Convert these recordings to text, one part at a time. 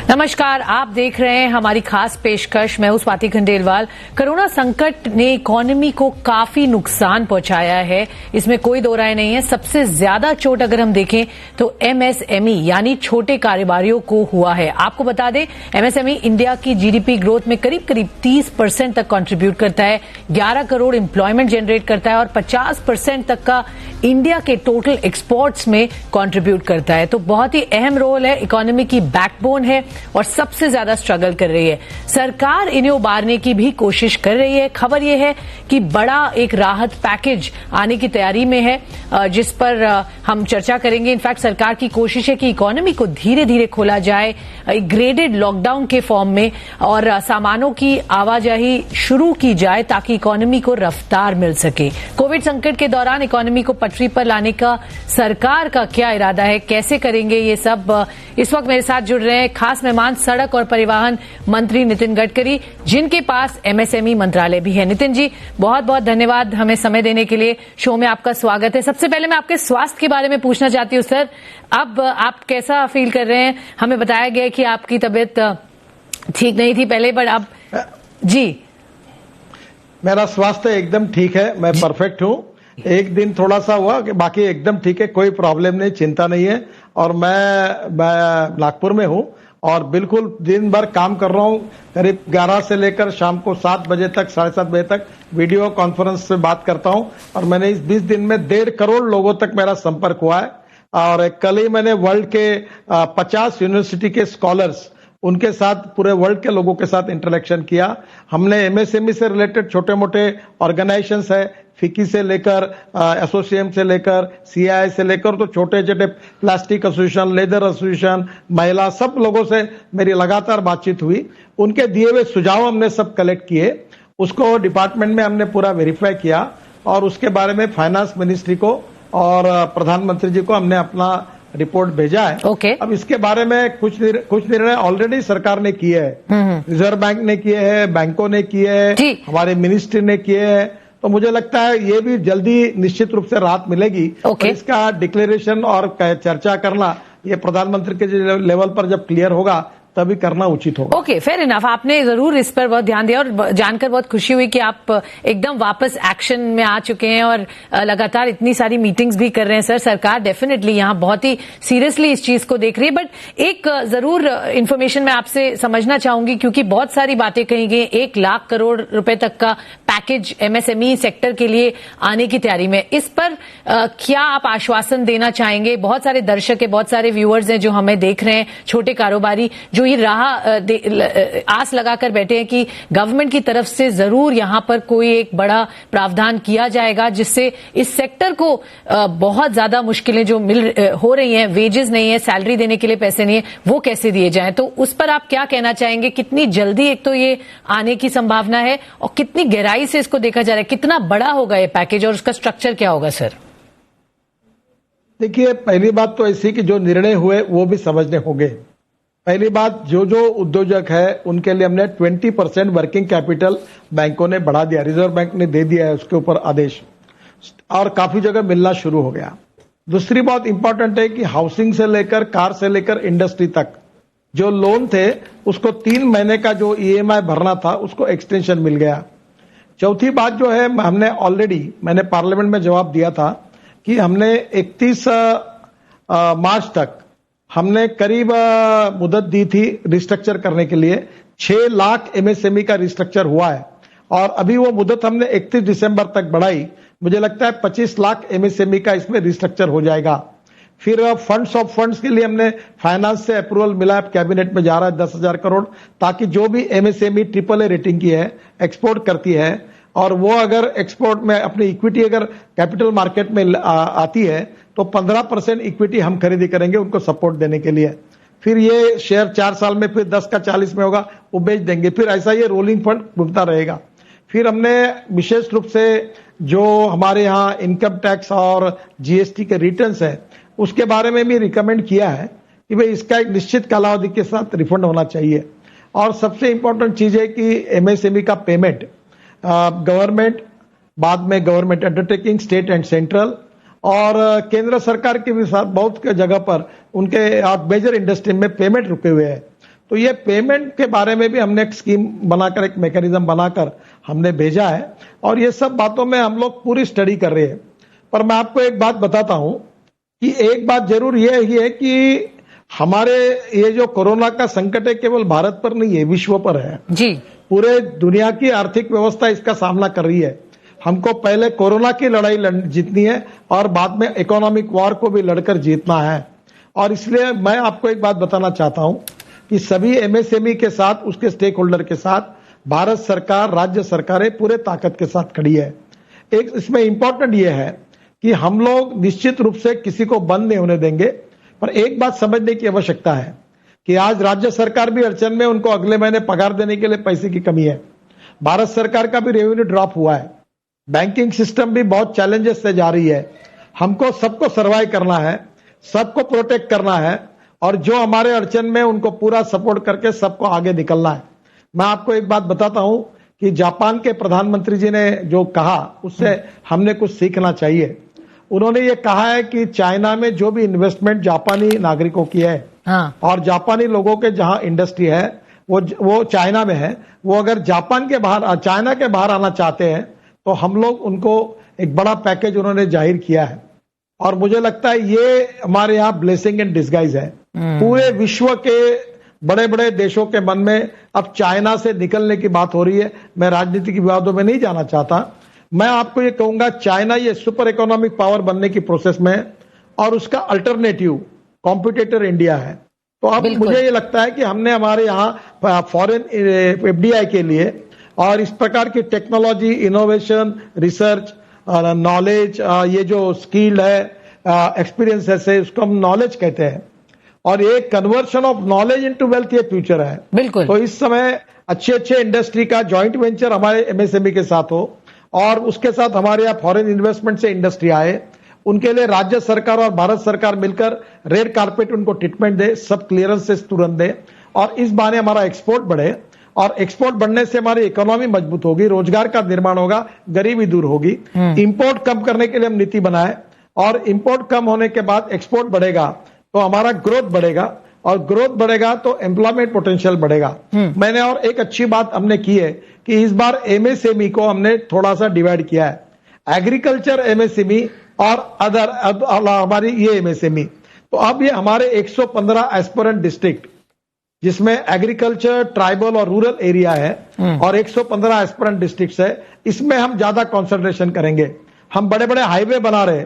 नमस्कार, आप देख रहे हैं हमारी खास पेशकश। मैं हूं स्वाति खंडेलवाल। कोरोना संकट ने इकोनॉमी को काफी नुकसान पहुंचाया है, इसमें कोई दो राय नहीं है। सबसे ज्यादा चोट अगर हम देखें तो एमएसएमई यानी छोटे कारोबारियों को हुआ है। आपको बता दें, एमएसएमई इंडिया की जीडीपी ग्रोथ में करीब 30% तक कंट्रीब्यूट करता है, 11 करोड़ एम्प्लॉयमेंट जनरेट करता है और 50% तक का इंडिया के टोटल एक्सपोर्ट्स में कंट्रीब्यूट करता है। तो बहुत ही अहम रोल है, इकोनॉमी की बैकबोन है और सबसे ज्यादा स्ट्रगल कर रही है। सरकार इन्हें उबारने की भी कोशिश कर रही है। खबर यह है कि बड़ा एक राहत पैकेज आने की तैयारी में है, जिस पर हम चर्चा करेंगे। इनफैक्ट सरकार की कोशिश है कि इकोनॉमी को धीरे धीरे खोला जाए, ग्रेडेड लॉकडाउन के फॉर्म में, और सामानों की आवाजाही शुरू की जाए ताकि इकोनॉमी को रफ्तार मिल सके। कोविड संकट के दौरान इकोनॉमी को पटरी पर लाने का सरकार का क्या इरादा है, कैसे करेंगे, ये सब इस वक्त मेरे साथ जुड़ रहे हैं खास मेहमान सड़क और परिवहन मंत्री नितिन गडकरी, जिनके पास एमएसएमई मंत्रालय भी है। नितिन जी, बहुत बहुत धन्यवाद हमें समय देने के लिए। शो में आपका स्वागत है। सबसे पहले मैं आपके स्वास्थ्य के बारे में पूछना चाहती हूँ सर। अब आप कैसा फील कर रहे हैं? हमें बताया गया कि आपकी तबीयत ठीक नहीं थी पहले, पर अब जी। मेरा स्वास्थ्य एकदम ठीक है, मैं परफेक्ट हूँ। एक दिन थोड़ा सा हुआ, बाकी एकदम ठीक है, कोई प्रॉब्लम नहीं, चिंता नहीं है। और मैं नागपुर में हूँ और बिल्कुल दिन भर काम कर रहा हूँ। करीब 11 से लेकर शाम को 7 बजे तक, 7:30 बजे तक वीडियो कॉन्फ्रेंस से बात करता हूँ। और मैंने इस 20 दिन में 1.5 करोड़ लोगों तक मेरा संपर्क हुआ है। और कल ही मैंने वर्ल्ड के 50 यूनिवर्सिटी के स्कॉलर्स, उनके साथ, पूरे वर्ल्ड के लोगों के साथ इंटरेक्शन किया। हमने एमएसएमई से रिलेटेड छोटे मोटे ऑर्गेनाइजेशंस है, फिकी से लेकर एसोसिएशन से लेकर सीआई से लेकर तो छोटे छोटे प्लास्टिक एसोसिएशन, लेदर एसोसिएशन, महिला, सब लोगों से मेरी लगातार बातचीत हुई। उनके दिए हुए सुझाव हमने सब कलेक्ट किए, उसको डिपार्टमेंट में हमने पूरा वेरीफाई किया और उसके बारे में फाइनेंस मिनिस्ट्री को और प्रधानमंत्री जी को हमने अपना रिपोर्ट भेजा है। अब इसके बारे में कुछ निर्णय ऑलरेडी सरकार ने किए हैं, रिजर्व बैंक ने किए हैं, बैंकों ने किए हैं, हमारे मिनिस्ट्री ने किए हैं। तो मुझे लगता है ये भी जल्दी निश्चित रूप से राहत मिलेगी। तो इसका डिक्लेरेशन और चर्चा करना, ये प्रधानमंत्री के लेवल पर जब क्लियर होगा तभी करना उचित होगा। Okay, fair enough. आपने जरूर इस पर बहुत ध्यान दिया और जानकर बहुत खुशी हुई कि आप एकदम वापस एक्शन में आ चुके हैं और लगातार इतनी सारी मीटिंग्स भी कर रहे हैं। सर, सरकार डेफिनेटली यहाँ बहुत ही सीरियसली इस चीज को देख रही है। बट एक जरूर इन्फॉर्मेशन मैं आपसे समझना चाहूंगी, क्योंकि बहुत सारी बातें कही गई। 1 लाख करोड़ रुपए तक का पैकेज एमएसएमई सेक्टर के लिए आने की तैयारी में, इस पर क्या आप आश्वासन देना चाहेंगे? बहुत सारे दर्शक है, बहुत सारे व्यूअर्स हैं जो हमें देख रहे हैं, छोटे कारोबारी जो ये आस लगाकर बैठे हैं कि गवर्नमेंट की तरफ से जरूर यहां पर कोई एक बड़ा प्रावधान किया जाएगा जिससे इस सेक्टर को बहुत ज्यादा मुश्किलें जो हो रही हैं, वेजेस नहीं है, सैलरी देने के लिए पैसे नहीं है, वो कैसे दिए जाएं। तो उस पर आप क्या कहना चाहेंगे? कितनी जल्दी एक तो ये आने की संभावना है और कितनी गहराई से इसको देखा जा रहा है? कितना बड़ा होगा ये पैकेज और उसका स्ट्रक्चर क्या होगा? सर देखिए, पहली बात तो ऐसी कि जो निर्णय हुए वो भी समझने होंगे। पहली बात, जो उद्योजक है उनके लिए हमने 20% वर्किंग कैपिटल बैंकों ने बढ़ा दिया, रिजर्व बैंक ने दे दिया है उसके ऊपर आदेश, और काफी जगह मिलना शुरू हो गया। दूसरी बात इंपॉर्टेंट है कि हाउसिंग से लेकर, कार से लेकर इंडस्ट्री तक जो लोन थे उसको 3 महीने का जो ईएमआई भरना था उसको एक्सटेंशन मिल गया। चौथी बात जो है, हमने ऑलरेडी, मैंने पार्लियामेंट में जवाब दिया था कि हमने 31 मार्च तक हमने करीब मुदत दी थी रिस्ट्रक्चर करने के लिए। 6 लाख एमएसएमई का रिस्ट्रक्चर हुआ है और अभी वो मुदत हमने 31 दिसंबर तक बढ़ाई। मुझे लगता है 25 लाख एमएसएमई का इसमें रिस्ट्रक्चर हो जाएगा। फिर फंड्स ऑफ फंड्स के लिए हमने फाइनेंस से अप्रूवल मिला है, कैबिनेट में जा रहा है 10,000 करोड़, ताकि जो भी एमएसएमई AAA रेटिंग की है, एक्सपोर्ट करती है, और वो अगर एक्सपोर्ट में अपनी इक्विटी अगर कैपिटल मार्केट में आती है तो 15% इक्विटी हम खरीदी करेंगे उनको सपोर्ट देने के लिए। फिर ये शेयर 4 साल में फिर 10 का 40 में होगा, वो बेच देंगे। फिर ऐसा ये रोलिंग फंड घूमता रहेगा। फिर हमने विशेष रूप से जो हमारे यहाँ इनकम टैक्स और जीएसटी के रिटर्न्स है उसके बारे में भी रिकमेंड किया है कि भाई इसका एक निश्चित कालावधि के साथ रिफंड होना चाहिए। और सबसे इंपॉर्टेंट चीज है कि एमएसएमई का पेमेंट गवर्नमेंट, बाद में government undertaking, state and central, और केंद्र सरकार के भी साथ बहुत जगह पर उनके मेजर इंडस्ट्री में पेमेंट रुके हुए हैं। तो ये पेमेंट के बारे में भी हमने एक स्कीम बनाकर, एक मैकेनिज्म बनाकर हमने भेजा है और ये सब बातों में हम लोग पूरी स्टडी कर रहे हैं। पर मैं आपको एक बात बताता हूं कि एक बात जरूर ये ही है कि हमारे ये जो कोरोना का संकट है केवल भारत पर नहीं है, विश्व पर है जी। पूरे दुनिया की आर्थिक व्यवस्था इसका सामना कर रही है। हमको पहले कोरोना की लड़ाई जीतनी है और बाद में इकोनॉमिक वॉर को भी लड़कर जीतना है। और इसलिए मैं आपको एक बात बताना चाहता हूं कि सभी एमएसएमई के साथ, उसके स्टेक होल्डर के साथ भारत सरकार, राज्य सरकारें पूरे ताकत के साथ खड़ी है। एक इसमें इंपॉर्टेंट यह है कि हम लोग निश्चित रूप से किसी को बंद नहीं होने देंगे, पर एक बात समझने की आवश्यकता है कि आज राज्य सरकार भी अड़चन में, उनको अगले महीने पगार देने के लिए पैसे की कमी है। भारत सरकार का भी रेवेन्यू ड्रॉप हुआ है। बैंकिंग सिस्टम भी बहुत चैलेंजेस से जा रही है। हमको सबको सर्वाइव करना है, सबको प्रोटेक्ट करना है और जो हमारे अड़चन में उनको पूरा सपोर्ट करके सबको आगे निकलना है। मैं आपको एक बात बताता हूं कि जापान के प्रधानमंत्री जी ने जो कहा उससे हमने कुछ सीखना चाहिए। उन्होंने ये कहा है कि चाइना में जो भी इन्वेस्टमेंट जापानी नागरिकों की है और जापानी लोगों के जहां इंडस्ट्री है वो चाइना में है, वो अगर चाइना के बाहर आना चाहते हैं तो हम लोग उनको एक बड़ा पैकेज उन्होंने जाहिर किया है। और मुझे लगता है ये हमारे यहाँ ब्लेसिंग इन डिस्गाइज है। पूरे विश्व के बड़े बड़े देशों के मन में अब चाइना से निकलने की बात हो रही है। मैं राजनीतिक विवादों में नहीं जाना चाहता। मैं आपको ये कहूंगा, चाइना ये सुपर इकोनॉमिक पावर बनने की प्रोसेस में है और उसका अल्टरनेटिव कॉम्पिटिटर इंडिया है। तो अब मुझे ये लगता है कि हमने हमारे यहाँ फॉरेन एफडीआई के लिए और इस प्रकार की टेक्नोलॉजी, इनोवेशन, रिसर्च, नॉलेज, ये जो स्किल्ड है, एक्सपीरियंस है, उसको हम नॉलेज कहते हैं और ये conversion of knowledge into wealth ये फ्यूचर है। बिल्कुल। तो इस समय अच्छे इंडस्ट्री का जॉइंट वेंचर हमारे एमएसएमई के साथ हो और उसके साथ हमारे यहाँ फॉरेन इन्वेस्टमेंट से इंडस्ट्री आए, उनके लिए राज्य सरकार और भारत सरकार मिलकर रेड कारपेट उनको ट्रीटमेंट दे, सब क्लियरेंसेस तुरंत दे और इस बहाने हमारा एक्सपोर्ट बढ़े और एक्सपोर्ट बढ़ने से हमारी इकोनॉमी मजबूत होगी, रोजगार का निर्माण होगा, गरीबी दूर होगी। इंपोर्ट कम करने के लिए हम नीति बनाए और इंपोर्ट कम होने के बाद एक्सपोर्ट बढ़ेगा तो हमारा ग्रोथ बढ़ेगा और ग्रोथ बढ़ेगा तो एम्प्लॉयमेंट पोटेंशियल बढ़ेगा। मैंने और एक अच्छी बात हमने की है कि इस बार एमएसएमई को हमने थोड़ा सा डिवाइड किया है, एग्रीकल्चर एमएसएमई और अदर हमारी ये एमएसएमई। तो अब ये हमारे 115 एस्पिरेंट डिस्ट्रिक्ट जिसमें एग्रीकल्चर, ट्राइबल और रूरल एरिया है और 115 एस्पिरेंट डिस्ट्रिक्ट है, इसमें हम ज्यादा कंसंट्रेशन करेंगे। हम बड़े बड़े हाईवे बना रहे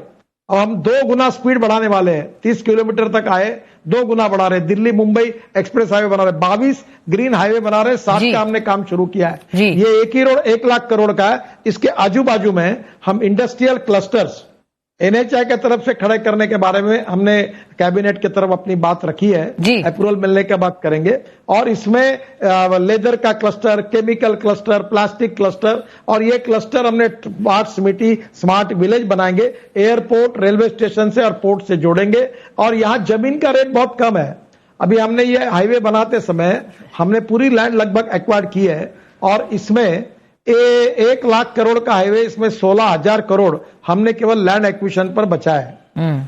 और हम 2 गुना स्पीड बढ़ाने वाले हैं। 30 किलोमीटर तक आए, 2 गुना बढ़ा रहे। दिल्ली मुंबई एक्सप्रेस हाईवे बना रहे, 22 ग्रीन हाईवे बना रहे, 7 का हमने काम शुरू किया है। ये एक ही रोड 1 लाख करोड़ का है। इसके आजू बाजू में हम इंडस्ट्रियल क्लस्टर्स एनएचआई के तरफ से खड़े करने के बारे में हमने कैबिनेट की तरफ अपनी बात रखी है, अप्रूवल मिलने के बाद करेंगे। और इसमें लेदर का cluster, chemical cluster, plastic cluster और ये क्लस्टर हमने स्मार्ट सिटी, स्मार्ट विलेज बनाएंगे, एयरपोर्ट, रेलवे स्टेशन से और पोर्ट से जोड़ेंगे। और यहाँ जमीन का रेट बहुत कम है। अभी हमने ये हाईवे बनाते समय हमने पूरी लैंड लगभग एक्वायर्ड की है और इसमें 1 लाख करोड़ का हाईवे, इसमें 16,000 करोड़ हमने केवल लैंड एक्विजिशन पर बचा है।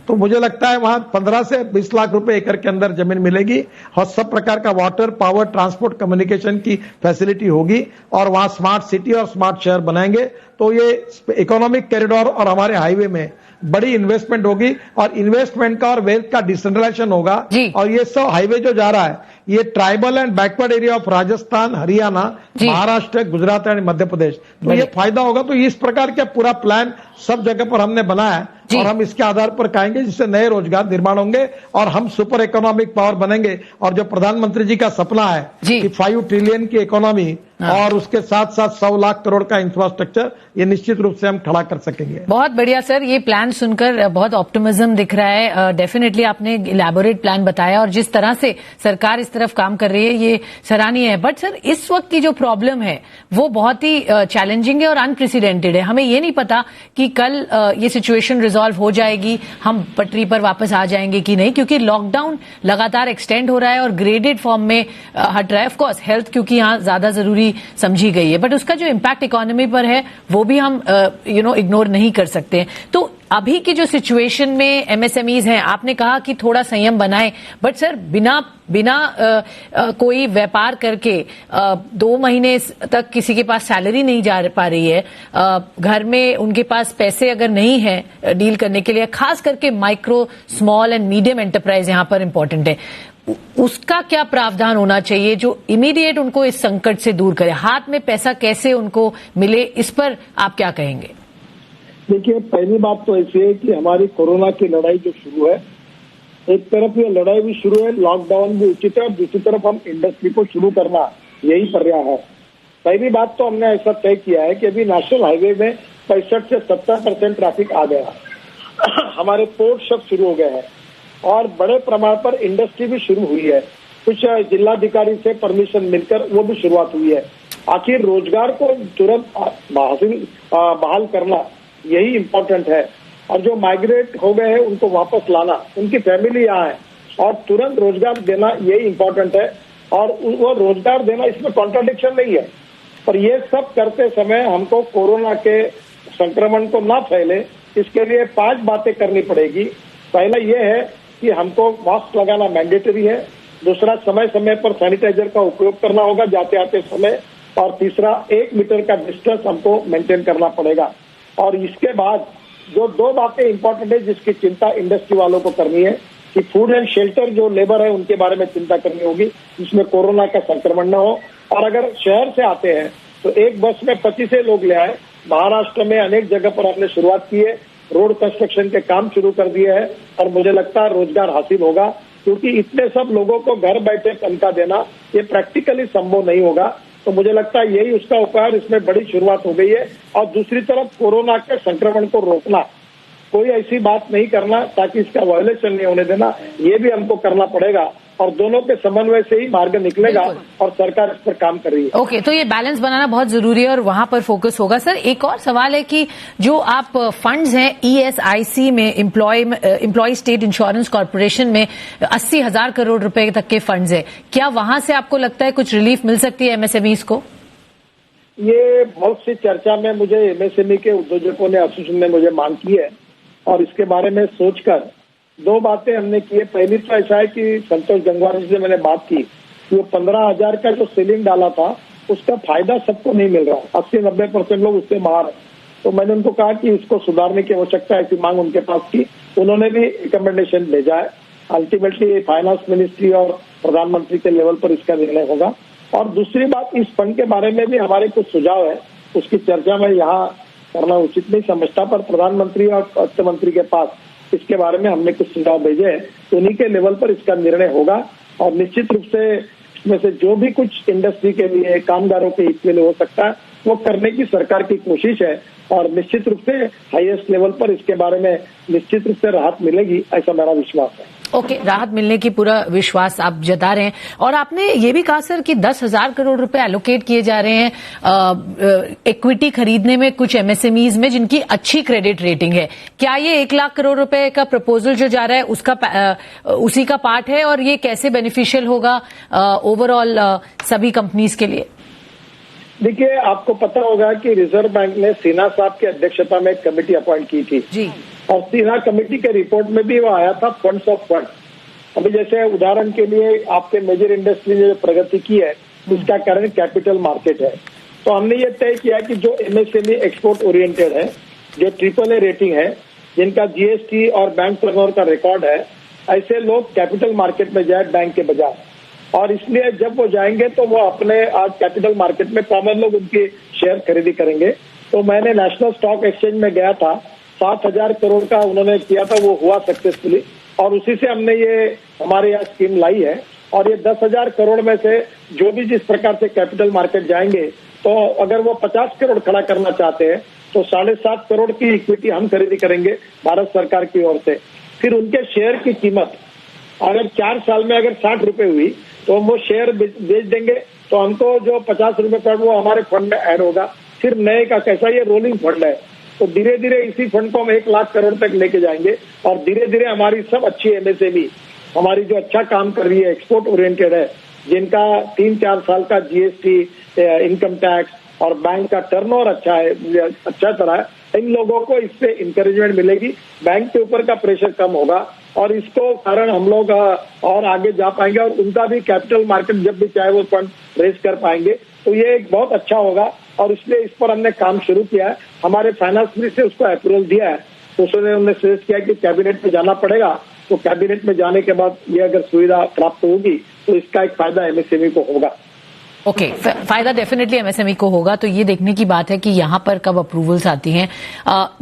तो मुझे लगता है वहां 15 से 20 लाख रुपए एकड़ के अंदर जमीन मिलेगी और सब प्रकार का वाटर, पावर, ट्रांसपोर्ट, कम्युनिकेशन की फैसिलिटी होगी और वहां स्मार्ट सिटी और स्मार्ट शहर बनाएंगे। तो ये इकोनॉमिक कॉरिडोर और हमारे हाईवे में बड़ी इन्वेस्टमेंट होगी और इन्वेस्टमेंट का और वेल्थ का डिसेंट्रलाइजेशन होगा। और ये सब हाईवे जो जा रहा है ये tribal and backward area of Rajasthan, Haryana, Maharashtra, Gujarat and Madhya Pradesh, तो ये फायदा होगा। तो इस प्रकार का पूरा प्लान सब जगह पर हमने बनाया है और हम इसके आधार पर कहेंगे जिससे नए रोजगार निर्माण होंगे और हम सुपर इकोनॉमिक पावर बनेंगे। और जो प्रधानमंत्री जी का सपना है कि 5 ट्रिलियन की इकोनॉमी और उसके साथ साथ 100 लाख करोड़ का इंफ्रास्ट्रक्चर, ये निश्चित रूप से हम खड़ा कर सकेंगे। बहुत बढ़िया सर, ये प्लान सुनकर बहुत ऑप्टिमिज्म दिख रहा है। डेफिनेटली आपने इलैबोरेट प्लान बताया और जिस तरह से सरकार इस तरफ काम कर रही है ये सराहनीय है। बट सर, इस वक्त की जो प्रॉब्लम है वो बहुत ही चैलेंजिंग है और अनप्रेसिडेंटेड है। हमें ये नहीं पता कि कल ये सिचुएशन रिजॉल्व हो जाएगी, हम पटरी पर वापस आ जाएंगे कि नहीं, क्योंकि लॉकडाउन लगातार एक्सटेंड हो रहा है और ग्रेडेड फॉर्म में हट रहा है। ऑफकोर्स हेल्थ क्योंकि यहाँ ज्यादा जरूरी जरूरी समझी गई है, बट उसका जो इम्पैक्ट इकोनॉमी पर है वो भी हम इग्नोर नहीं कर सकते। तो अभी की जो सिचुएशन में एमएसएमईज हैं, आपने कहा कि थोड़ा संयम बनाएं, बट सर बिना कोई व्यापार करके 2 महीने तक किसी के पास सैलरी नहीं जा पा रही है, घर में उनके पास पैसे अगर नहीं है डील करने के लिए, खास करके micro, small and medium enterprise यहां पर इंपॉर्टेंट है, उसका क्या प्रावधान होना चाहिए जो इमीडिएट उनको इस संकट से दूर करे? हाथ में पैसा कैसे उनको मिले, इस पर आप क्या कहेंगे? देखिए, पहली बात तो ऐसी है कि हमारी कोरोना की लड़ाई जो शुरू है, एक तरफ ये लड़ाई भी शुरू है, लॉकडाउन भी उचित है, और दूसरी तरफ हम इंडस्ट्री को शुरू करना, यही पर्याय है। पहली बात तो हमने ऐसा तय किया है कि अभी नेशनल हाईवे में 65 से 70% ट्रैफिक आ गया, हमारे पोर्ट सब शुरू हो गए हैं और बड़े प्रमाण पर इंडस्ट्री भी शुरू हुई है। कुछ जिलाधिकारी से परमिशन मिलकर वो भी शुरुआत हुई है। आखिर रोजगार को तुरंत बहाल करना यही इम्पोर्टेंट है, और जो माइग्रेट हो गए हैं उनको वापस लाना, उनकी फैमिली यहाँ है, और तुरंत रोजगार देना यही इम्पोर्टेंट है। और वो रोजगार देना, इसमें कॉन्ट्राडिक्शन नहीं है, पर ये सब करते समय हमको कोरोना के संक्रमण को ना फैले, इसके लिए 5 बातें करनी पड़ेगी। पहला ये है कि हमको मास्क लगाना मैंडेटरी है, दूसरा समय समय पर सैनिटाइजर का उपयोग करना होगा जाते आते समय, और तीसरा 1 मीटर का डिस्टेंस हमको मेंटेन करना पड़ेगा। और इसके बाद जो 2 बातें इंपॉर्टेंट है जिसकी चिंता इंडस्ट्री वालों को करनी है कि फूड एंड शेल्टर जो लेबर है उनके बारे में चिंता करनी होगी, जिसमें कोरोना का संक्रमण न हो। और अगर शहर से आते हैं तो एक बस में 25 लोग ले आए। महाराष्ट्र में अनेक जगह पर हमने शुरुआत की है, रोड कंस्ट्रक्शन के काम शुरू कर दिए हैं, और मुझे लगता है रोजगार हासिल होगा, क्योंकि इतने सब लोगों को घर बैठे तनख्वाह देना ये प्रैक्टिकली संभव नहीं होगा। तो मुझे लगता है यही उसका उपाय, इसमें बड़ी शुरुआत हो गई है। और दूसरी तरफ कोरोना के संक्रमण को रोकना, कोई ऐसी बात नहीं करना ताकि इसका वायलेशन नहीं होने देना, ये भी हमको करना पड़ेगा, और दोनों के समन्वय से ही मार्ग निकलेगा, और सरकार इस पर काम कर रही है। ओके, तो ये बैलेंस बनाना बहुत जरूरी है और वहां पर फोकस होगा। सर, एक और सवाल है कि जो आप फंड्स हैं ईएसआईसी में, एम्प्लॉय स्टेट इंश्योरेंस कॉर्पोरेशन में 80,000 करोड़ रुपए तक के फंड्स है, क्या वहां से आपको लगता है कुछ रिलीफ मिल सकती है एमएसएमईज को? ये बहुत सी चर्चा में मुझे एमएसएमई के उद्योजकों ने, एसोसिएशन ने मुझे मांग की है, और इसके बारे में सोचकर 2 बातें हमने की है। पहली तो ऐसा है कि संतोष गंगवार जी से मैंने बात की कि वो 15,000 का जो सीलिंग डाला था उसका फायदा सबको नहीं मिल रहा, 80-90% लोग उससे बाहर है। तो मैंने उनको कहा कि इसको सुधारने की आवश्यकता है, ऐसी मांग उनके पास की, उन्होंने भी रिकमेंडेशन भेजा है। अल्टीमेटली फाइनेंस मिनिस्ट्री और प्रधानमंत्री के लेवल पर इसका निर्णय होगा। और दूसरी बात, इस फंड के बारे में भी हमारे कुछ सुझाव है, उसकी चर्चा मैं यहाँ करना उचित नहीं समझता, पर प्रधानमंत्री और वित्त मंत्री के पास इसके बारे में हमने कुछ सुझाव भेजे हैं, तो उन्हीं के लेवल पर इसका निर्णय होगा। और निश्चित रूप से इसमें से जो भी कुछ इंडस्ट्री के लिए, कामगारों के हित के लिए हो सकता है, वो करने की सरकार की कोशिश है, और निश्चित रूप से हाईएस्ट लेवल पर इसके बारे में निश्चित रूप से राहत मिलेगी, ऐसा मेरा विश्वास है। ओके, राहत मिलने की पूरा विश्वास आप जता रहे हैं। और आपने ये भी कहा सर कि 10,000 करोड़ रुपए एलोकेट किए जा रहे हैं इक्विटी खरीदने में कुछ एमएसएमईज में जिनकी अच्छी क्रेडिट रेटिंग है। क्या ये 1 लाख करोड़ रुपए का प्रपोजल जो जा रहा है उसका उसी का पार्ट है, और ये कैसे बेनिफिशियल होगा ओवरऑल सभी कंपनीज के लिए? देखिए, आपको पता होगा कि रिजर्व बैंक ने सिन्हा साहब की अध्यक्षता में एक कमेटी अपॉइंट की थी जी, और सिन्हा कमेटी के रिपोर्ट में भी वो आया था फंड्स ऑफ फंड। अभी जैसे उदाहरण के लिए आपके मेजर इंडस्ट्री ने जो प्रगति की है उसका कारण कैपिटल मार्केट है। तो हमने ये तय किया कि जो एमएसएमई एक्सपोर्ट ओरिएंटेड है, जो AAA रेटिंग है, जिनका जीएसटी और बैंक टर्नओवर का रिकॉर्ड है, ऐसे लोग कैपिटल मार्केट में जाए बैंक के बजाय। और इसलिए जब वो जाएंगे तो वो अपने आज कैपिटल मार्केट में कॉमन लोग उनके शेयर खरीदी करेंगे। तो मैंने नेशनल स्टॉक एक्सचेंज में गया था, 7,000 करोड़ का उन्होंने किया था, वो हुआ सक्सेसफुली, और उसी से हमने ये हमारे यहाँ स्कीम लाई है। और ये 10,000 करोड़ में से जो भी जिस प्रकार से कैपिटल मार्केट जाएंगे, तो अगर वो 50 करोड़ खड़ा करना चाहते हैं तो 7.5 करोड़ की इक्विटी हम खरीदी करेंगे भारत सरकार की ओर से। फिर उनके शेयर की कीमत अगर 4 साल में अगर 60 रुपए हुई तो हम वो शेयर बेच देंगे, तो हमको जो 50 रुपए पर वो हमारे फंड में ऐड होगा। फिर नए का कैसा, ये रोलिंग फंड है, तो धीरे धीरे इसी फंड को हम 1 लाख करोड़ तक लेके जाएंगे। और धीरे धीरे हमारी सब अच्छी एमएसएमई, हमारी जो अच्छा काम कर रही है, एक्सपोर्ट ओरिएंटेड है, जिनका 3-4 साल का जीएसटी, इनकम टैक्स और बैंक का टर्नओवर अच्छा तरह है, इन लोगों को इससे इंकरेजमेंट मिलेगी, बैंक के ऊपर का प्रेशर कम होगा और इसको कारण हम लोग और आगे जा पाएंगे और उनका भी कैपिटल मार्केट जब भी चाहे वो फंड रेज कर पाएंगे। तो ये एक बहुत अच्छा होगा और इसलिए इस पर हमने काम शुरू किया है। हमारे फाइनेंस मिनिस्टर से उसको अप्रूवल दिया है, तो उसने सजेस्ट किया कि कैबिनेट में जाना पड़ेगा। तो कैबिनेट में जाने के बाद ये अगर सुविधा प्राप्त होगी तो इसका एक फायदा एमएसएमई को होगा। ओके, फायदा डेफिनेटली एमएसएमई को होगा। तो ये देखने की बात है कि यहाँ पर कब अप्रूवल्स आती हैं।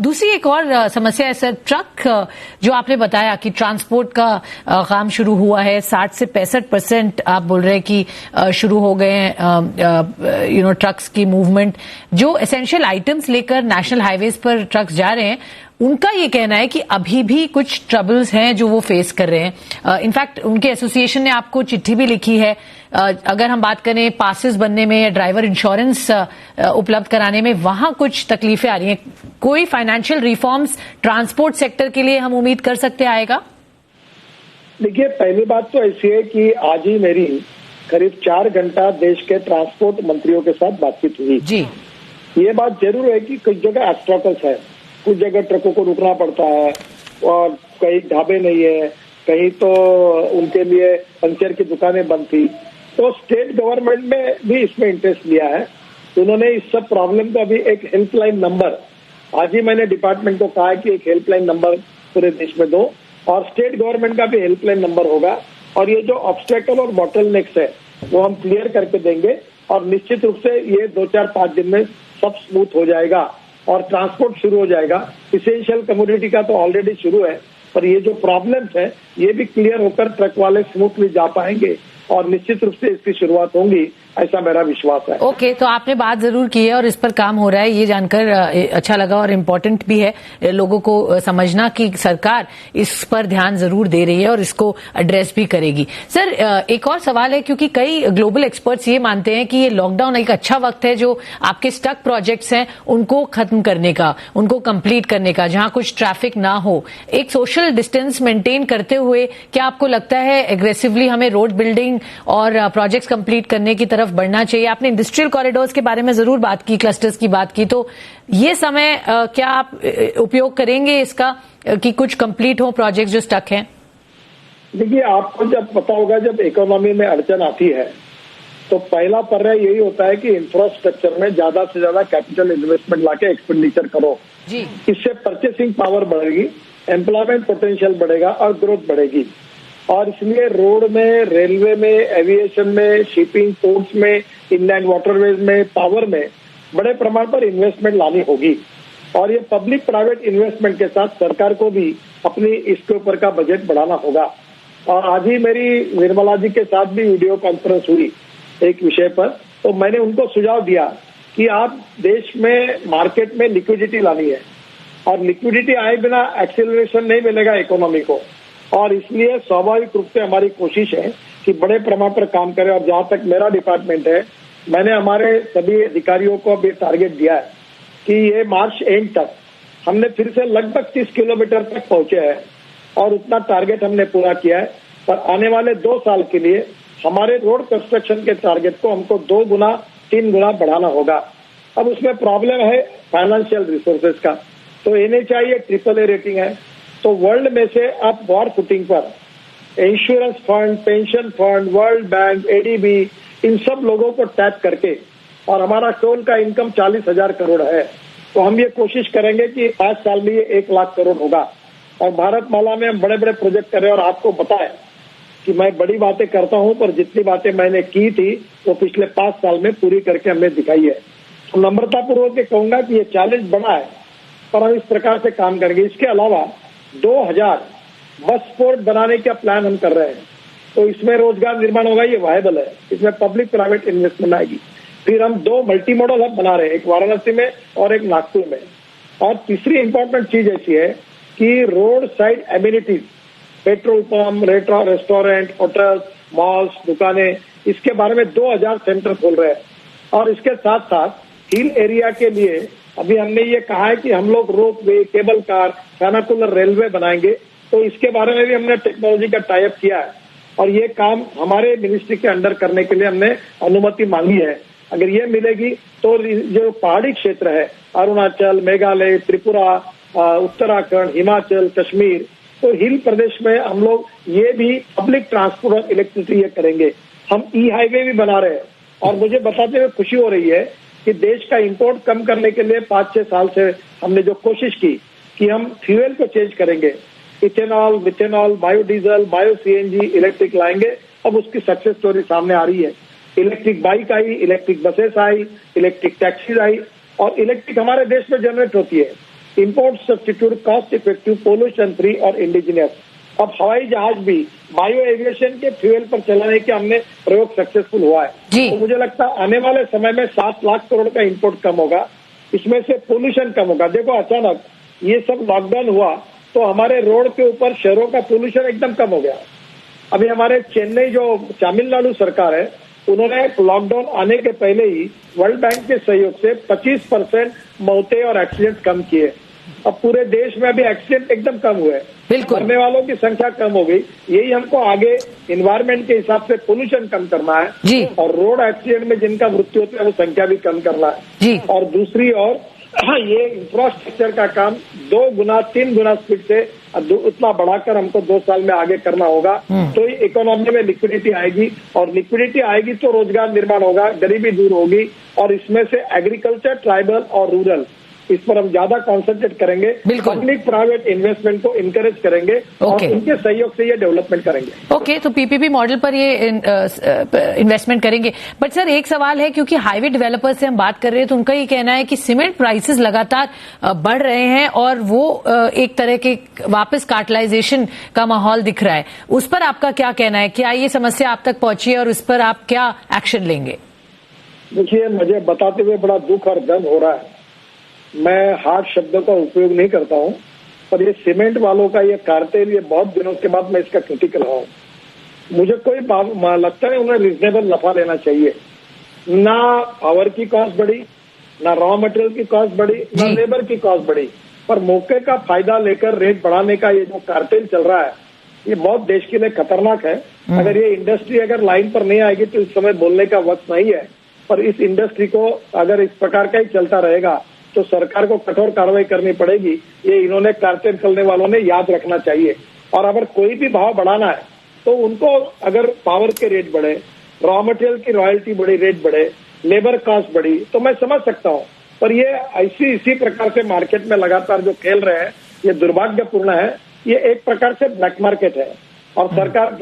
दूसरी एक और समस्या है सर, ट्रक जो आपने बताया कि ट्रांसपोर्ट का काम शुरू हुआ है, 60 से 65% आप बोल रहे हैं कि शुरू हो गए हैं ट्रक्स की मूवमेंट। जो एसेंशियल आइटम्स लेकर नेशनल हाईवेज पर ट्रक्स जा रहे हैं, उनका ये कहना है कि अभी भी कुछ ट्रबल्स हैं जो वो फेस कर रहे हैं। इनफैक्ट उनके एसोसिएशन ने आपको चिट्ठी भी लिखी है। अगर हम बात करें पासेस बनने में या ड्राइवर इंश्योरेंस उपलब्ध कराने में, वहां कुछ तकलीफें आ रही हैं। कोई फाइनेंशियल रिफॉर्म्स ट्रांसपोर्ट सेक्टर के लिए हम उम्मीद कर सकते आएगा? देखिए, पहली बात तो ऐसी है कि आज ही मेरी करीब 4 घंटा देश के ट्रांसपोर्ट मंत्रियों के साथ बातचीत हुई जी। ये बात जरूर है कि कुछ जगह ऑब्स्टैकल्स है, कुछ जगह ट्रकों को रुकना पड़ता है और कहीं ढाबे नहीं है, कहीं तो उनके लिए पंचर की दुकानें बंद थी। तो स्टेट गवर्नमेंट में भी इसमें इंटरेस्ट लिया है। उन्होंने इस सब प्रॉब्लम को अभी एक हेल्पलाइन नंबर, आज ही मैंने डिपार्टमेंट को कहा है कि एक हेल्पलाइन नंबर पूरे देश में दो और स्टेट गवर्नमेंट का भी हेल्पलाइन नंबर होगा और ये जो ऑब्स्टैकल और बॉटलनेक्स है वो हम क्लियर करके देंगे और निश्चित रूप से ये 2-4-5 दिन में सब स्मूथ हो जाएगा और ट्रांसपोर्ट शुरू हो जाएगा। इसेंशियल कमोडिटी का तो ऑलरेडी शुरू है, पर ये जो प्रॉब्लम्स है ये भी क्लियर होकर ट्रक वाले स्मूथली जा पाएंगे और निश्चित रूप से इसकी शुरुआत होगी, ऐसा मेरा विश्वास है। ओके, तो आपने बात जरूर की है और इस पर काम हो रहा है, ये जानकर अच्छा लगा और इम्पोर्टेंट भी है लोगों को समझना कि सरकार इस पर ध्यान जरूर दे रही है और इसको एड्रेस भी करेगी। सर, एक और सवाल है, क्योंकि कई ग्लोबल एक्सपर्ट्स ये मानते हैं कि ये लॉकडाउन एक अच्छा वक्त है जो आपके स्टक प्रोजेक्ट्स हैं उनको खत्म करने का, उनको कंप्लीट करने का, जहां कुछ ट्रैफिक ना हो, एक सोशल डिस्टेंस मेंटेन करते हुए। क्या आपको लगता है एग्रेसिवली हमें रोड बिल्डिंग और प्रोजेक्ट्स कंप्लीट करने की तरफ बढ़ना चाहिए? आपने इंडस्ट्रियल कॉरिडोर्स के बारे में जरूर बात की, क्लस्टर्स की बात की, तो ये समय क्या आप उपयोग करेंगे इसका कि कुछ कंप्लीट हो प्रोजेक्ट्स जो स्टक हैं? देखिए, आपको जब पता होगा, जब इकोनॉमी में अड़चन आती है तो पहला पर्याय यही होता है कि इंफ्रास्ट्रक्चर में ज्यादा से ज्यादा कैपिटल इन्वेस्टमेंट लाके एक्सपेंडिचर करो जी। इससे परचेसिंग पावर बढ़ेगी, एम्प्लॉयमेंट पोटेंशियल बढ़ेगा और ग्रोथ बढ़ेगी। और इसलिए रोड में, रेलवे में, एविएशन में, शिपिंग, पोर्ट्स में, इनलैंड वाटरवेज में, पावर में बड़े प्रमाण पर इन्वेस्टमेंट लानी होगी और ये पब्लिक प्राइवेट इन्वेस्टमेंट के साथ सरकार को भी अपनी इसके ऊपर का बजट बढ़ाना होगा। और आज ही मेरी निर्मला जी के साथ भी वीडियो कॉन्फ्रेंस हुई एक विषय पर, तो मैंने उनको सुझाव दिया कि आप देश में मार्केट में लिक्विडिटी लानी है और लिक्विडिटी आए बिना एक्सेलरेशन नहीं मिलेगा इकोनॉमी को। और इसलिए स्वाभाविक रूप से हमारी कोशिश है कि बड़े प्रमाण पर काम करें। और जहां तक मेरा डिपार्टमेंट है, मैंने हमारे सभी अधिकारियों को भी टारगेट दिया है कि ये मार्च एंड तक हमने फिर से लगभग 30 किलोमीटर तक पहुंचे हैं और उतना टारगेट हमने पूरा किया है। पर आने वाले 2 साल के लिए हमारे रोड कंस्ट्रक्शन के टारगेट को हमको 2 गुना 3 गुना बढ़ाना होगा। अब उसमें प्रॉब्लम है फाइनेंशियल रिसोर्सेज का, तो ये नहीं चाहिए AAA रेटिंग है, तो वर्ल्ड में से आप वॉर फुटिंग पर insurance fund, pension fund, world bank, ADB, इन सब लोगों को टैप करके, और हमारा टोल का इनकम 40,000 करोड़ है, तो हम ये कोशिश करेंगे कि 5 साल में ये 1 लाख करोड़ होगा। और भारत माला में हम बड़े बड़े प्रोजेक्ट कर रहे हैं और आपको पता है कि मैं बड़ी बातें करता हूं, पर जितनी बातें मैंने की थी वो पिछले 5 साल में पूरी करके हमने दिखाई है। तो नम्रतापूर्वक कहूंगा कि ये चैलेंज बड़ा है, पर हम इस प्रकार से काम करेंगे। इसके अलावा 2000 बस पोर्ट बनाने का प्लान हम कर रहे हैं, तो इसमें रोजगार निर्माण होगा, ये वायबल है, इसमें पब्लिक प्राइवेट इन्वेस्टमेंट आएगी। फिर हम 2 मल्टी मॉडल हब बना रहे हैं, एक वाराणसी में और एक नागपुर में। और तीसरी इंपॉर्टेंट चीज ऐसी है कि road side amenities, petrol pump, restaurant, hotels, malls, दुकानें, इसके बारे में 2000 सेंटर खोल रहे हैं। और इसके साथ साथ हिल एरिया के लिए अभी हमने ये कहा है कि हम लोग रोप वे, केबल कार, खानाकुलर रेलवे बनाएंगे, तो इसके बारे में भी हमने टेक्नोलॉजी का टाई अप किया है। और ये काम हमारे मिनिस्ट्री के अंडर करने के लिए हमने अनुमति मांगी है। अगर ये मिलेगी तो जो पहाड़ी क्षेत्र है, अरुणाचल, मेघालय, त्रिपुरा, उत्तराखंड, हिमाचल, कश्मीर, तो हिल प्रदेश में हम लोग ये भी पब्लिक ट्रांसपोर्ट और इलेक्ट्रिसिटी ये करेंगे। हम ई हाईवे भी बना रहे हैं और मुझे बताते हुए खुशी हो रही है कि देश का इंपोर्ट कम करने के लिए 5-6 साल से हमने जो कोशिश की कि हम फ्यूल को चेंज करेंगे, ethanol, methanol, biodiesel, bio CNG, electric लाएंगे। अब उसकी सक्सेस स्टोरी सामने आ रही है। इलेक्ट्रिक बाइक आई, इलेक्ट्रिक बसेस आई, इलेक्ट्रिक टैक्सीज आई और इलेक्ट्रिक हमारे देश में जनरेट होती है। Import substitute, cost effective, pollution free और इंडिजिनियस। अब हवाई जहाज भी बायो एविएशन के फ्यूल पर चलाने के हमने प्रयोग सक्सेसफुल हुआ है। तो मुझे लगता है आने वाले समय में 7 लाख करोड़ का इंपोर्ट कम होगा, इसमें से पोल्यूशन कम होगा। देखो अचानक ये सब लॉकडाउन हुआ तो हमारे रोड के ऊपर शहरों का पोल्यूशन एकदम कम हो गया। अभी हमारे चेन्नई जो तमिलनाडु सरकार है, उन्होंने लॉकडाउन आने के पहले ही वर्ल्ड बैंक के सहयोग से 25% मौतें और एक्सीडेंट कम किए। अब पूरे देश में अभी एक्सीडेंट एकदम कम हुए, मरने वालों की संख्या कम हो गई। यही हमको आगे एनवायरमेंट के हिसाब से पोल्यूशन कम करना है और रोड एक्सीडेंट में जिनका मृत्यु होता है वो संख्या भी कम करना है। और दूसरी ओर ये इंफ्रास्ट्रक्चर का काम 2 गुना 3 गुना स्पीड से उतना बढ़ाकर हमको 2 साल में आगे करना होगा। तो इकोनॉमी में लिक्विडिटी आएगी और लिक्विडिटी आएगी तो रोजगार निर्माण होगा, गरीबी दूर होगी और इसमें से एग्रीकल्चर, ट्राइबल और रूरल, इस पर हम ज्यादा कॉन्सेंट्रेट करेंगे। पब्लिक प्राइवेट इन्वेस्टमेंट को इनकरेज करेंगे और उनके सहयोग से ये डेवलपमेंट करेंगे। तो पीपीपी मॉडल पर ये इन्वेस्टमेंट करेंगे। बट सर एक सवाल है, क्योंकि हाईवे डेवलपर्स से हम बात कर रहे हैं तो उनका ये कहना है कि सीमेंट प्राइसेस लगातार बढ़ रहे हैं और वो एक तरह के वापस कार्टलाइजेशन का माहौल दिख रहा है। उस पर आपका क्या कहना है? क्या ये समस्या आप तक पहुंची है और उस पर आप क्या एक्शन लेंगे? देखिए, मुझे बताते हुए बड़ा दुख और दर्द हो रहा है। मैं हार्ड शब्दों का उपयोग नहीं करता हूं, पर ये सीमेंट वालों का ये कार्टेल, ये बहुत दिनों के बाद मैं इसका क्रिटिकल रहा हूं। मुझे कोई लगता है उन्हें रीजनेबल नफा लेना चाहिए। ना पावर की कॉस्ट बढ़ी, ना रॉ मटेरियल की कॉस्ट बढ़ी, ना लेबर की कॉस्ट बढ़ी, पर मौके का फायदा लेकर रेट बढ़ाने का ये जो कार्टेल चल रहा है, ये बहुत देश के लिए खतरनाक है। अगर ये इंडस्ट्री अगर लाइन पर नहीं आएगी तो इस समय बोलने का वक्त नहीं है। पर इस इंडस्ट्री को अगर इस प्रकार का ही चलता रहेगा तो सरकार को कठोर कार्रवाई करनी पड़ेगी। ये इन्होंने कार्टेल करने वालों ने याद रखना चाहिए। और अगर कोई भी भाव बढ़ाना है तो उनको, अगर पावर के रेट बढ़े, रॉ मटेरियल की रॉयल्टी बढ़ी, रेट बढ़े, लेबर कॉस्ट बढ़ी, तो मैं समझ सकता हूँ। पर ये इसी प्रकार से मार्केट में लगातार जो खेल रहे हैं, ये दुर्भाग्यपूर्ण है। ये एक प्रकार से ब्लैक मार्केट है और सरकार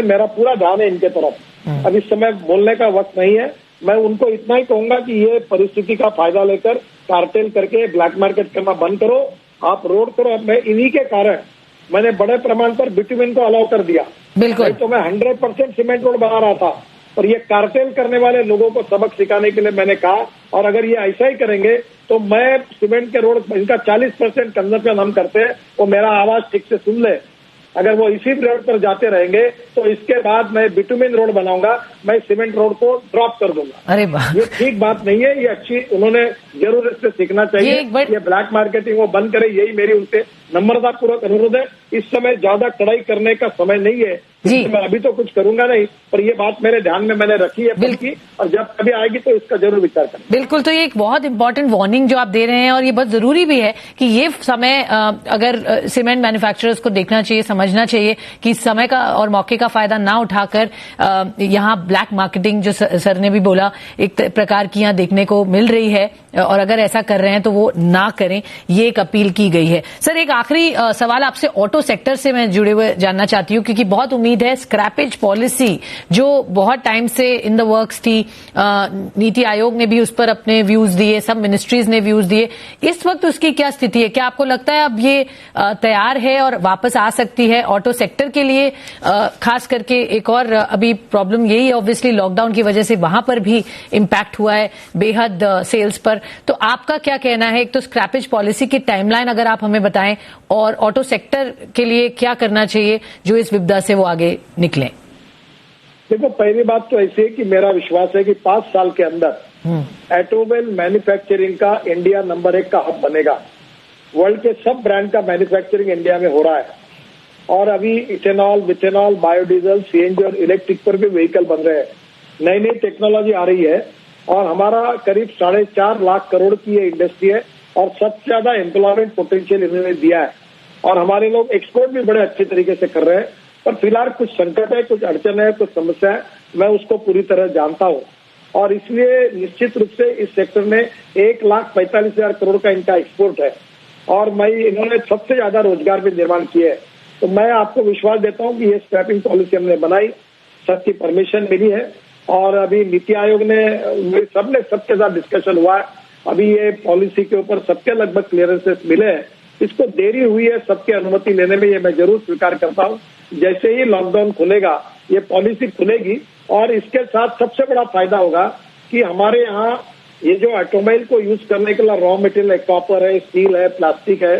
मेरा पूरा ध्यान है इनके तरफ। अब इस समय बोलने का वक्त नहीं है। मैं उनको इतना ही कहूंगा कि ये परिस्थिति का फायदा लेकर कार्टेल करके ब्लैक मार्केट करना बंद करो, आप रोड करो। अब मैं इन्हीं के कारण मैंने बड़े प्रमाण पर बिटुमिन को अलाउ कर दिया। बिल्कुल, तो मैं 100% सीमेंट रोड बना रहा था, और ये कार्टेल करने वाले लोगों को सबक सिखाने के लिए मैंने कहा। और अगर ये ऐसा ही करेंगे तो मैं सीमेंट के रोड, इनका 40% कंजम्पशन हम करते हैं, वो मेरा आवाज ठीक से सुन ले। अगर वो इसी रोड पर जाते रहेंगे तो इसके बाद मैं बिटुमिन रोड बनाऊंगा, मैं सीमेंट रोड को ड्रॉप कर दूंगा। अरे वाह, ये ठीक बात नहीं है। ये अच्छी, उन्होंने जरूर इससे सीखना चाहिए। ये ब्लैक मार्केटिंग वो बंद करे, यही मेरी उनसे नम्रतापूर्वक अनुरोध है। इस समय ज्यादा कड़ाई करने का समय नहीं है। मैं अभी तो कुछ करूंगा नहीं, पर ये बात मेरे ध्यान में मैंने रखी है बिल्कुल, और जब कभी आएगी तो इसका जरूर विचार करें। बिल्कुल, तो ये एक बहुत इंपॉर्टेंट वार्निंग जो आप दे रहे हैं, और ये बहुत जरूरी भी है कि ये समय अगर सीमेंट मैन्युफैक्चरर्स को देखना चाहिए, समझना चाहिए कि इस समय का और मौके का फायदा ना उठाकर यहाँ ब्लैक मार्केटिंग, जो सर ने भी बोला, एक प्रकार की यहाँ देखने को मिल रही है, और अगर ऐसा कर रहे हैं तो वो ना करें, ये एक अपील की गई है। सर, एक आखिरी सवाल आपसे ऑटो सेक्टर से मैं जुड़े हुए जानना चाहती हूँ, क्योंकि बहुत उम्मीद है स्क्रैपेज पॉलिसी जो बहुत टाइम से इन द वर्क्स थी, नीति आयोग ने भी उस पर अपने व्यूज दिए, सब मिनिस्ट्रीज ने व्यूज दिए, इस वक्त उसकी क्या स्थिति है? क्या आपको लगता है अब ये तैयार है और वापस आ सकती है? ऑटो सेक्टर के लिए खास करके एक और अभी प्रॉब्लम यही है, ऑब्वियसली लॉकडाउन की वजह से वहां पर भी इम्पैक्ट हुआ है बेहद सेल्स पर। तो आपका क्या कहना है? एक तो स्क्रैपेज पॉलिसी की टाइमलाइन अगर आप हमें बताएं, और ऑटो सेक्टर के लिए क्या करना चाहिए जो इस विपदा से वो आगे निकले। देखो, पहली बात तो ऐसी है कि मेरा विश्वास है कि 5 साल के अंदर ऑटोमोबाइल मैन्युफैक्चरिंग का इंडिया नंबर 1 का हब बनेगा। वर्ल्ड के सब ब्रांड का मैन्युफैक्चरिंग इंडिया में हो रहा है। और अभी इथेनॉल, विथेनॉल, बायोडीजल, सीएनजी और इलेक्ट्रिक पर भी व्हीकल बन रहे हैं। नई नई टेक्नोलॉजी आ रही है और हमारा करीब 4.5 लाख करोड़ की ये इंडस्ट्री है और सबसे ज्यादा एम्प्लॉयमेंट पोटेंशियल इन्होंने दिया है और हमारे लोग एक्सपोर्ट भी बड़े अच्छे तरीके से कर रहे हैं। पर फिलहाल कुछ संकट है, कुछ अड़चन है, कुछ समस्या है, मैं उसको पूरी तरह जानता हूँ और इसलिए निश्चित रूप से इस सेक्टर में 1,45,000 करोड़ का इनका एक्सपोर्ट है और इन्होंने सबसे ज्यादा रोजगार भी निर्माण किए है। तो मैं आपको विश्वास देता हूँ कि ये स्क्रैपिंग पॉलिसी हमने बनाई, सबकी परमिशन मिली है और अभी नीति आयोग ने सबके साथ डिस्कशन हुआ है। अभी ये पॉलिसी के ऊपर सबके लगभग क्लियरेंसेस मिले हैं। इसको देरी हुई है सबकी अनुमति लेने में, ये मैं जरूर स्वीकार करता हूँ। जैसे ही लॉकडाउन खुलेगा ये पॉलिसी खुलेगी और इसके साथ सबसे बड़ा फायदा होगा कि हमारे यहाँ ये जो ऑटोमोबाइल को यूज करने के लिए रॉ मटेरियल है, कॉपर है, स्टील है, प्लास्टिक है,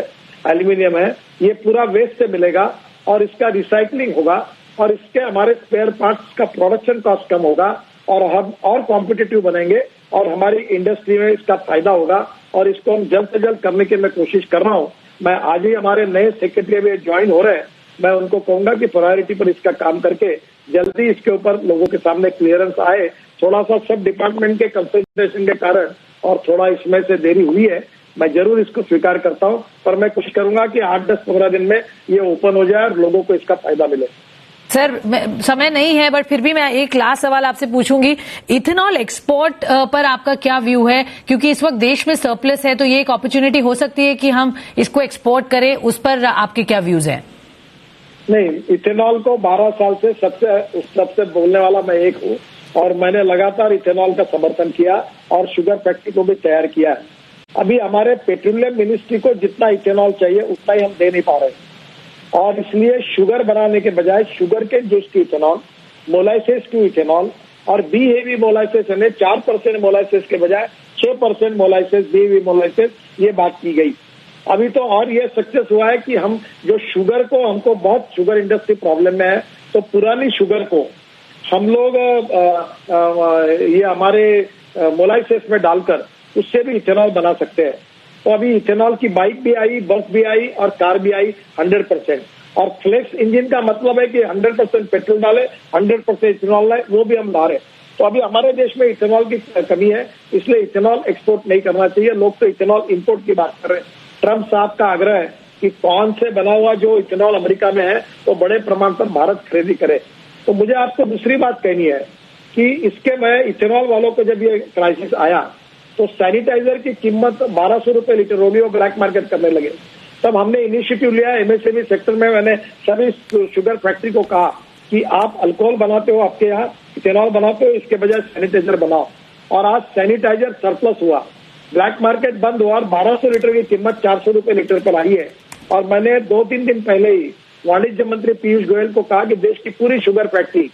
एल्यूमिनियम है, ये पूरा वेस्ट से मिलेगा और इसका रिसाइकलिंग होगा और इसके हमारे स्पेयर पार्ट्स का प्रोडक्शन कॉस्ट कम होगा और हम और कॉम्पिटिटिव बनेंगे और हमारी इंडस्ट्री में इसका फायदा होगा और इसको हम जल्द से जल्द करने की मैं कोशिश कर रहा हूँ। मैं आज ही हमारे नए सेक्रेटरी अभी ज्वाइन हो रहे हैं, मैं उनको कहूंगा कि प्रायोरिटी पर इसका काम करके जल्दी इसके ऊपर लोगों के सामने क्लियरेंस आए। थोड़ा सा सब डिपार्टमेंट के कंसंट्रेशन के कारण और थोड़ा इसमें से देरी हुई है, मैं जरूर इसको स्वीकार करता हूं, पर मैं कोशिश करूंगा कि 8, 10, 15 दिन में ये ओपन हो जाए और लोगों को इसका फायदा मिले। सर, समय नहीं है बट फिर भी मैं एक लास्ट सवाल आपसे पूछूंगी, इथेनॉल एक्सपोर्ट पर आपका क्या व्यू है? क्योंकि इस वक्त देश में सरप्लस है तो ये एक अपॉर्चुनिटी हो सकती है कि हम इसको एक्सपोर्ट करें, उस पर आपके क्या व्यूज हैं? नहीं, इथेनॉल को 12 साल से सबसे बोलने वाला मैं एक हूँ और मैंने लगातार इथेनॉल का समर्थन किया और शुगर फैक्ट्री को भी तैयार किया है। अभी हमारे पेट्रोलियम मिनिस्ट्री को जितना इथेनॉल चाहिए उतना ही हम दे नहीं पा रहे और इसलिए शुगर बनाने के बजाय शुगर के जूस की इथेनॉल, मोलाइसेस की इथेनॉल और बी हेवी मोलाइसेस यानी 4% मोलाइसेस के बजाय 6% मोलाइसेस, बी हेवी मोलाइसेस ये बात की गई। अभी तो और ये सक्सेस हुआ है कि हम जो शुगर को, हमको बहुत शुगर इंडस्ट्री प्रॉब्लम में है, तो पुरानी शुगर को हम लोग ये हमारे मोलाइसेस में डालकर उससे भी इथेनॉल बना सकते हैं। तो अभी इथेनॉल की बाइक भी आई, बस भी आई और कार भी आई 100%। और फ्लेक्स इंजन का मतलब है कि 100% पेट्रोल डाले, 100% इथेनॉल लाए, वो भी हम ला रहे। तो अभी हमारे देश में इथेनॉल की कमी है, इसलिए इथेनॉल एक्सपोर्ट नहीं करना चाहिए। लोग तो इथेनॉल इंपोर्ट की बात कर रहे हैं। ट्रम्प साहब का आग्रह है कि कौन से बना हुआ जो इथेनॉल अमेरिका में है तो बड़े प्रमाण पर भारत खरीदी करे। तो मुझे आपको दूसरी बात कहनी है कि इसके में इथेनॉल वालों को जब ये क्राइसिस आया तो सैनिटाइजर की कीमत 1200 रुपए लीटर हो गई और ब्लैक मार्केट करने लगे। तब हमने इनिशिएटिव लिया एमएसएमई सेक्टर में, मैंने सभी शुगर फैक्ट्री को कहा कि आप अल्कोहल बनाते हो, आपके यहाँ इथेनॉल बनाते हो, इसके बजाय सैनिटाइजर बनाओ। और आज सैनिटाइजर सरप्लस हुआ, ब्लैक मार्केट बंद हुआ और 1200 लीटर की कीमत 400 रुपए लीटर पर आई है। और मैंने 2-3 दिन पहले ही वाणिज्य मंत्री पीयूष गोयल को कहा कि देश की पूरी शुगर फैक्ट्री,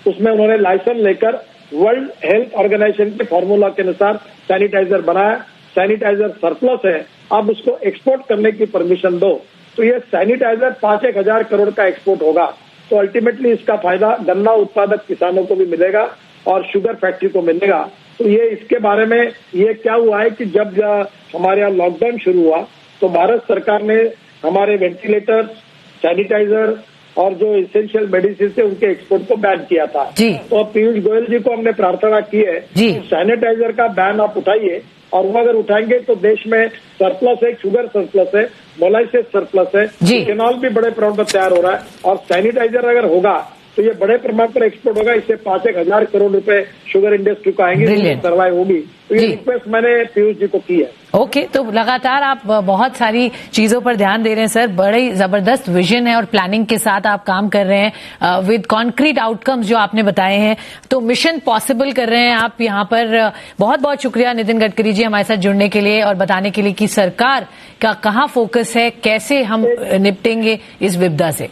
उसमें उन्होंने लाइसेंस लेकर वर्ल्ड हेल्थ ऑर्गेनाइजेशन के फॉर्मूला के अनुसार सैनिटाइजर बनाया। सैनिटाइजर सरप्लस है, अब उसको एक्सपोर्ट करने की परमिशन दो। तो ये सैनिटाइजर 5-1 हजार करोड़ का एक्सपोर्ट होगा। तो अल्टीमेटली इसका फायदा गन्ना उत्पादक किसानों को भी मिलेगा और शुगर फैक्ट्री को मिलेगा। तो ये इसके बारे में ये क्या हुआ है कि जब हमारे यहाँ लॉकडाउन शुरू हुआ तो भारत सरकार ने हमारे वेंटिलेटर, सैनिटाइजर और जो इसेंशियल मेडिसिन थे उनके एक्सपोर्ट को बैन किया था। तो पीयूष गोयल जी को हमने प्रार्थना की है कि सैनिटाइजर का बैन आप उठाइए, और वो अगर उठाएंगे तो देश में सरप्लस है, शुगर सरप्लस है, मोलाइसेस सरप्लस है, इथेनॉल भी बड़े प्रमाण पर तैयार हो रहा है और सैनिटाइजर अगर होगा तो ये बड़े प्रमाण पर एक्सपोर्ट होगा। इससे 5-1 हजार करोड़ रुपए शुगर इंडस्ट्री को आएंगे, सर्वाइव होगी। तो ये रिक्वेस्ट मैंने पीयूष जी को की है। ओके, तो लगातार आप बहुत सारी चीजों पर ध्यान दे रहे हैं सर, बड़ी जबरदस्त विजन है और प्लानिंग के साथ आप काम कर रहे हैं विद कॉन्क्रीट आउटकम्स जो आपने बताए हैं, तो मिशन पॉसिबल कर रहे हैं आप यहाँ पर। बहुत बहुत शुक्रिया नितिन गडकरी जी हमारे साथ जुड़ने के लिए और बताने के लिए कि सरकार का कहाँ फोकस है, कैसे हम निपटेंगे इस विपदा से।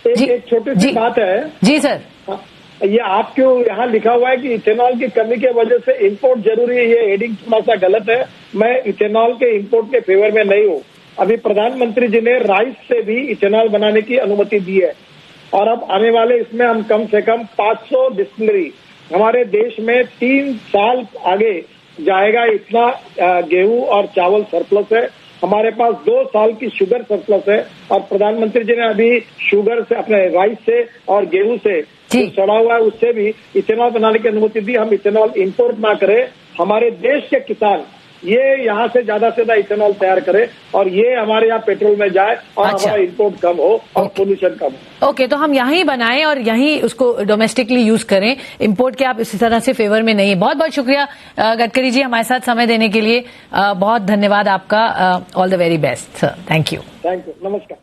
एक छोटी सी बात है जी सर, ये आपको यहाँ लिखा हुआ है कि इथेनॉल की कमी के वजह से इंपोर्ट जरूरी है, ये हेडिंग थोड़ा सा गलत है। मैं इथेनॉल के इंपोर्ट के फेवर में नहीं हूँ। अभी प्रधानमंत्री जी ने राइस से भी इथेनॉल बनाने की अनुमति दी है और अब आने वाले इसमें हम कम से कम 500 डिस्टिलरी हमारे देश में 3 साल आगे जाएगा। इतना गेहूं और चावल सरप्लस है हमारे पास 2 साल की शुगर सरप्लस है और प्रधानमंत्री जी ने अभी शुगर से, अपने राइस से और गेहूं से जो सड़ा हुआ है उससे भी इथेनॉल बनाने की अनुमति दी। हम इथेनॉल इंपोर्ट ना करें, हमारे देश के किसान ये यहाँ से ज्यादा इथेनॉल तैयार करे और ये हमारे यहाँ पेट्रोल में जाए और हमारा इंपोर्ट कम हो और पोल्यूशन कम हो। ओके, तो हम यहीं बनाएं और यहीं उसको डोमेस्टिकली यूज करें, इंपोर्ट के आप इसी तरह से फेवर में नहीं। बहुत बहुत शुक्रिया गडकरी जी हमारे साथ समय देने के लिए। बहुत धन्यवाद आपका। All the very best sir. Thank you. Thank you. नमस्कार।